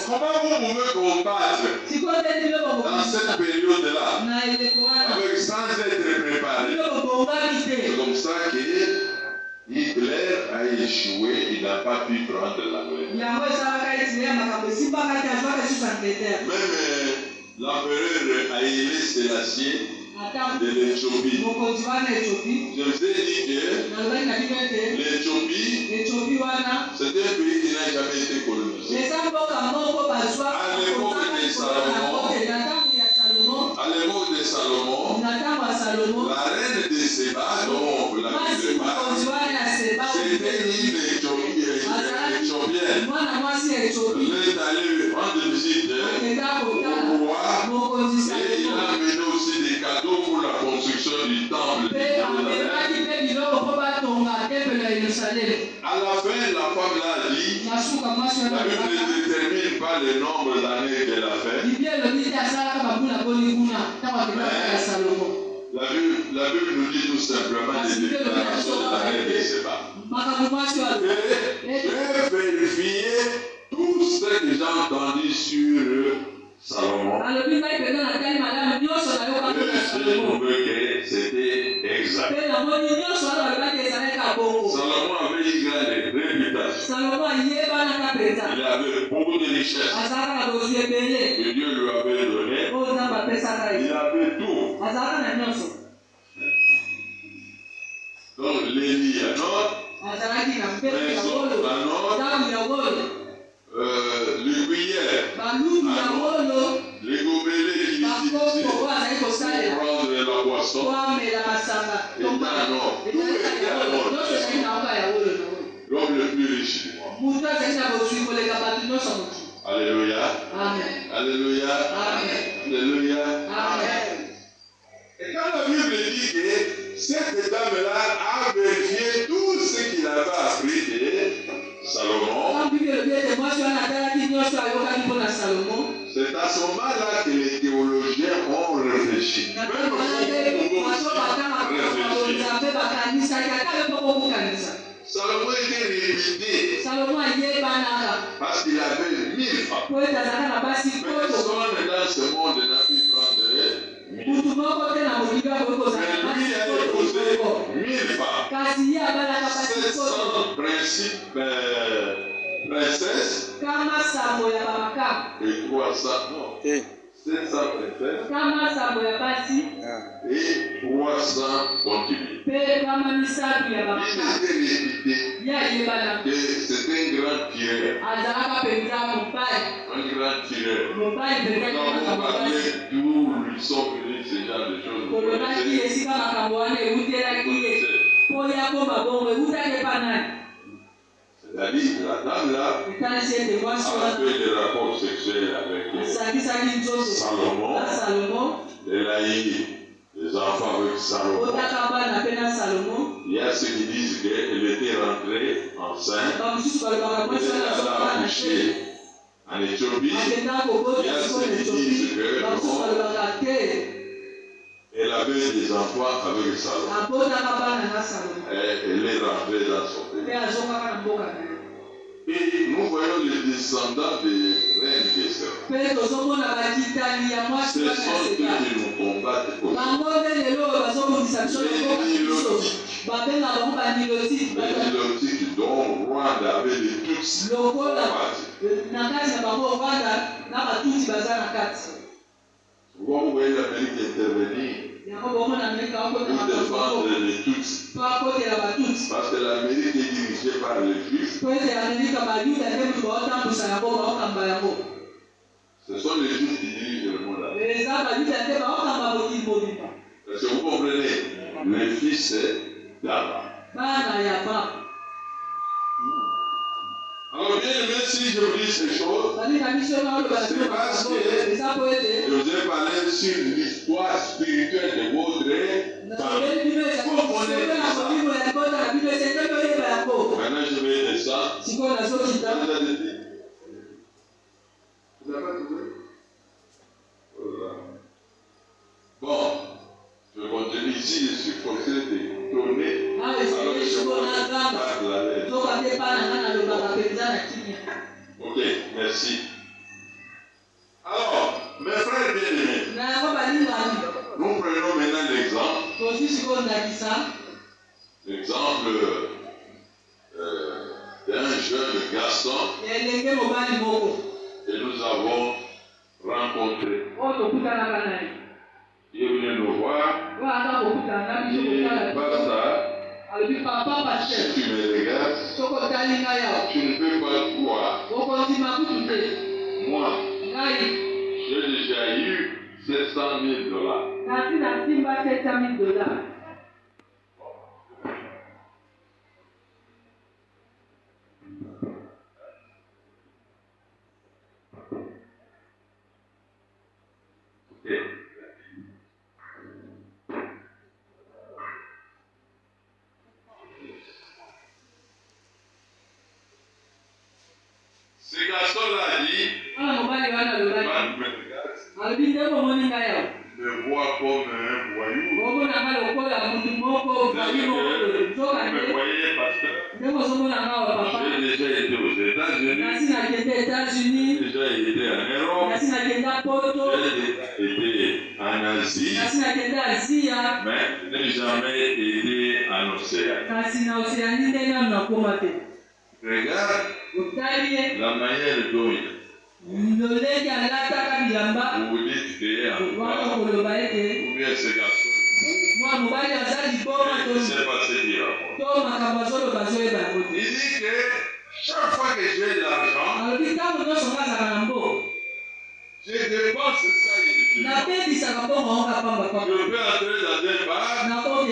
Comment vous pouvez combattre dans cette période-là avec sans être préparé? C'est comme ça que Hitler a échoué, il n'a pas pu prendre l'Angleterre. Même l'empereur Haïlé Sélassié de l'Éthiopie. Je vous ai dit que l'Éthiopie, c'est un pays qui n'a jamais été colonisé. À l'époque de Salomon, la reine de Séba, donc la fille de Mars, c'était une Éthiopienne. Elle est allée rendre visite au roi et il a amené aussi des cadeaux pour la construction du temple de Jérusalem. À la fin, la femme l'a dit, la Bible ne détermine pas le nombre d'années qu'elle a fait. La Bible nous dit tout simplement des déclarations de la reine de Séba. J'ai vérifié tout ce que j'ai entendu sur Salomon. Je trouvais que c'était exact. Salomon avait une grande réputation. Il avait beaucoup de richesses que Dieu lui avait donné. Il avait tout. Donc l'Elianote, les cuillères, les gobelets qui utilisaient pour prendre la boisson, et en or. Tout était en or. L'homme le plus riche du monde. Alléluia. Amen. Alléluia. Amen. Alléluia. Amen. Et quand la Bible dit que cette dame-là a vérifié tout ce qu'il avait appris de Salomon, c'est à ce moment-là que les théologiens ont réfléchi. Même vous pouvez aussi réfléchir. Salomon était réputé parce qu'il avait 1000 femmes. Personne dans ce monde n'a pu prendre 1000. Mais lui a épousé 1000 femmes. 700 princesses et 300 non. 700 princesses et 300 concubines. Il était réputé que c'était un grand tireur. Un grand tireur. Nous avons parlé d'où lui sont venus ce genre de choses. Vous connaissez. C'est-à-dire que la dame-là a fait des rapports sexuels avec Salomon. Elle a eu des enfants avec Salomon. Il y a ceux qui disent qu'elle était rentrée enceinte. Elle a accouché en Éthiopie. Il y a ceux qui disent que non, elle avait des enfants avec Salomon. Elle est rentrée dans son pays. Et nous voyons les descendants des reines d'Esther. Ce sont ceux qui nous combattent aujourd'hui. Les Nilotiques dont Rwanda avait les Tutsis. Pourquoi vous voyez l'Amérique intervenir pour défendre les Tutsis? Parce que l'Amérique est dirigée par les Juifs. Ce sont les Juifs qui dirigent le monde. Parce que vous comprenez, le fils d'Ava. Alors bien aimé, si je vous dis ces choses, c'est parce que je vous ai parlé sur l'histoire spirituelle de votre famille. Vous connaissez ça. Maintenant je vais descendre. Vous avez trouvé? Voilà. Bon, je continue ici, je suis forcé de tourner. Alors je vois la lettre. Ok. merci. Alors, mes frères bien-aimés, nous prenons maintenant l'exemple d'un jeune garçon que nous avons rencontré. Il est venu nous voir. Et papa, si tu me regardes, tu ne peux pas croire. Moi, j'ai déjà eu $700,000. Ce garçon-là a dit, me vois comme un voyou. Me voyez, pasteur. J'ai déjà été aux États-Unis. J'ai déjà été en Europe. J'ai été en Asie. Mais je n'ai jamais été en Océanie. Regarde la manière dont vous dites que bien ce garçon ne sait pas ce qu'il raconte. Il dit que chaque fois que j'ai de l'argent, je dépense ça inutilement. Je peux entrer dans un bar, je trouve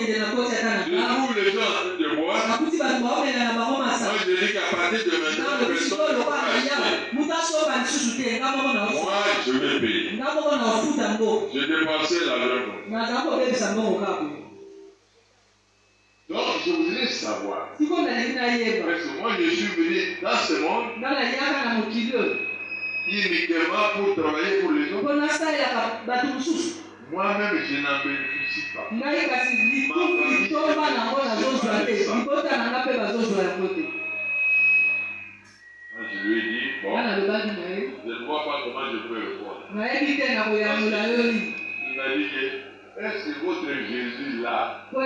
les gens en train de boire. Moi je dis qu'à partir de maintenant, personne ne va acheter. Moi je vais payer. Je dépensais l'argent. Donc je voudrais savoir. Parce que moi je suis venu dans ce monde uniquement pour travailler pour les autres. Moi-même, je n'en bénéficie pas. Je lui ai dit, bon, je ne vois pas comment je peux répondre. Il m'a dit que, est-ce que votre Jésus-là, vous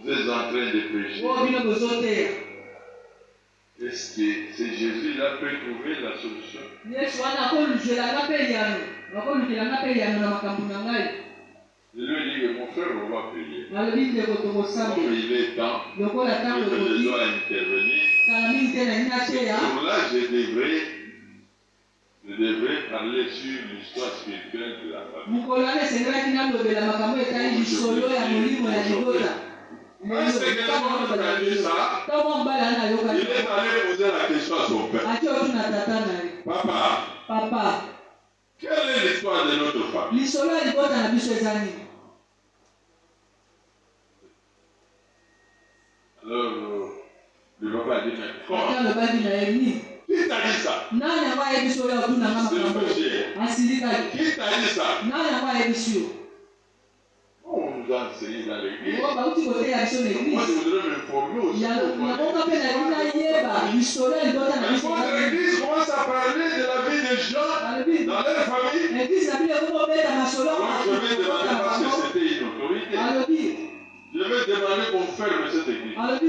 êtes en train de pécher? Est-ce que ce Jésus-là peut trouver la solution? Je lui ai dit que mon frère, on va payer. Comme il est temps, que je dois intervenir. Pour là, je devrais parler sur l'histoire spirituelle de la famille. Quand ce que l'homme a dit ça, il est allé poser la question à son père. Papa, quelle est l'histoire de notre famille? Alors, le papa a dit, mais comment? Qui t'a dit ça? C'est le péché. Qui t'a dit ça? On nous a enseigné dans l'église. Moi, je voudrais m'informer aussi. Votre église commence à parler de la vie des gens dans leur famille. Donc, je vais demander parce que c'était une autorité. Je vais demander qu'on ferme cette église. Mais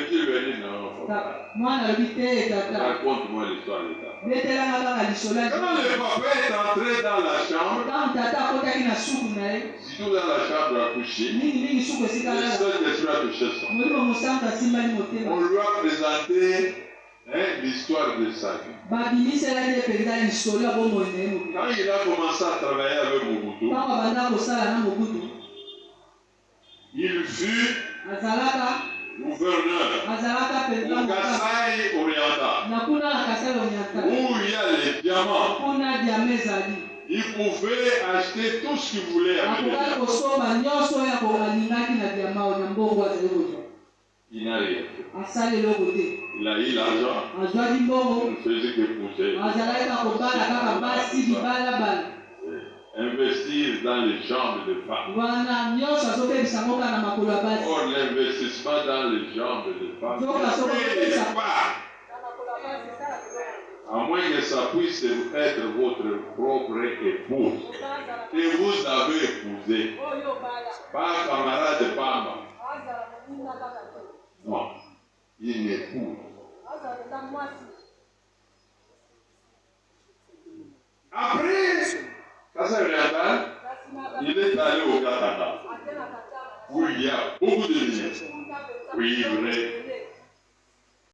Dieu lui a dit non. Raconte-moi l'histoire de ta. Quand le papa est entré dans la chambre, surtout dans la chambre à coucher, le Saint-Esprit a touché son cœur. On lui a présenté l'histoire de sa vie. Quand il a commencé à travailler avec Mobutu, il fut gouverneur au Kasaï oriental, où il y a les diamants. Il pouvait acheter tout ce qu'il voulait avec les diamants. Il n'a rien fait. Il a eu l'argent. Il ne faisait que pousser. investir dans les jambes de femmes. Or, l'investissement dans les jambes de femmes ne paye pas. À moins que ça puisse être votre propre épouse. Et vous avez épousé. Pas camarade de femme. Non. Une épouse. Après, il est allé au Canada, où il y a beaucoup de vignes. Oui, vrai.